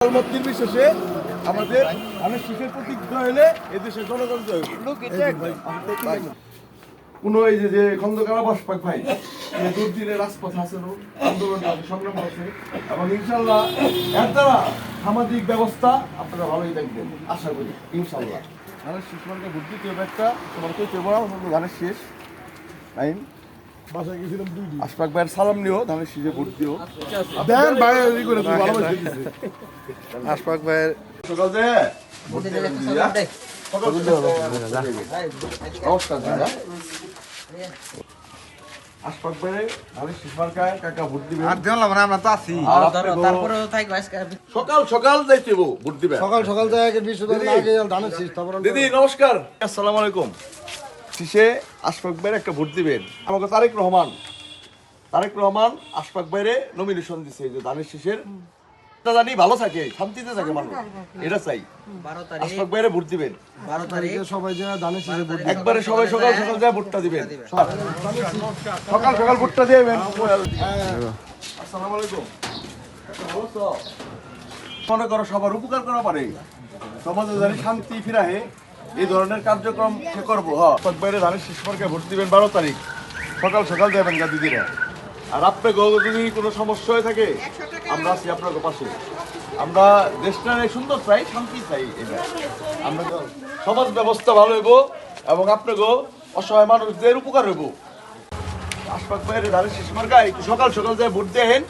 নির্বিশেষে আমাদের অনেক সুখের প্রতিজ্ঞা হলে এদেশের জনগণ কোন এই যে খন্দকার বাসপাক ভাই দুর্দিনের রাজপথ আছে আন্দোলন সংগ্রাম আছে এবং ইনশাল্লাহ এর দ্বারা সামাজিক ব্যবস্থা আপনারা ভালোই দেখবেন আশা করি ইনশাল্লাহ। ধানের শেষ মার্কে ভোট দিতে হবে একটা তোমার কেউ চেয়ে বলা ধানের শেষ আইন বাসায় গেছিলাম আশফাক ভাইয়ের সালাম নিও ধানের শীষে ভোট দিও দেন ভাই করে আশফাক ভাইয়ের সকাল যে ভোট দিবেন আশফাক ভাই ধানের শীষ মার্কায় কাকা ভোট দিবেন আর জানলাম না আমরা তো আছি তারপরে থাকবে সকাল সকাল যাইতে ভোট দিবেন সকাল সকাল থেকে বিশ্ববিদ্যালয় আগে ধানের শীষ তারপর দিদি নমস্কার আসসালামু আলাইকুম। শীষে আশফাক ভাইয়ের একটা ভোট দিবেন আমাকে তারেক রহমান আশফাক ভাইরে নমিনেশন দিছে যে ধানের শীষের জানি ভালো থাকে শান্তিতে থাকে মানুষ এটা চাই। আশফাক ভাইরে ভোট দিবেন 12 তারিখে সবাই যে ধানের শীষে ভোট একবারে সবাই সকাল সকাল যায় ভোটটা দিবেন সকাল সকাল ভোটটা দিবেন। আসসালামু আলাইকুম। মনে করো সবার উপকার করা পারে সমাজে জানি শান্তি ফিরাহে এই ধরনের কার্যক্রম করবো। আশফাক ভাইরে ধানের শীষ মার্কায় ভোট দিবেন 12 তারিখ সকাল সকাল যাবেন গা দিদিরা। আর আপনাকে যদি কোনো সমস্যা হয়ে থাকে আমরা আছি আপনাদের পাশে। আমরা দেশটা সুন্দর চাই শান্তি চাই এটা আমরা সমাজ ব্যবস্থা ভালো হইব এবং আপনাকে অসহায় মানুষদের উপকার হইব। আশফাক ভাইয়ের ধানের শীষ মার্কায় সকাল সকাল যায় ভোট দেন।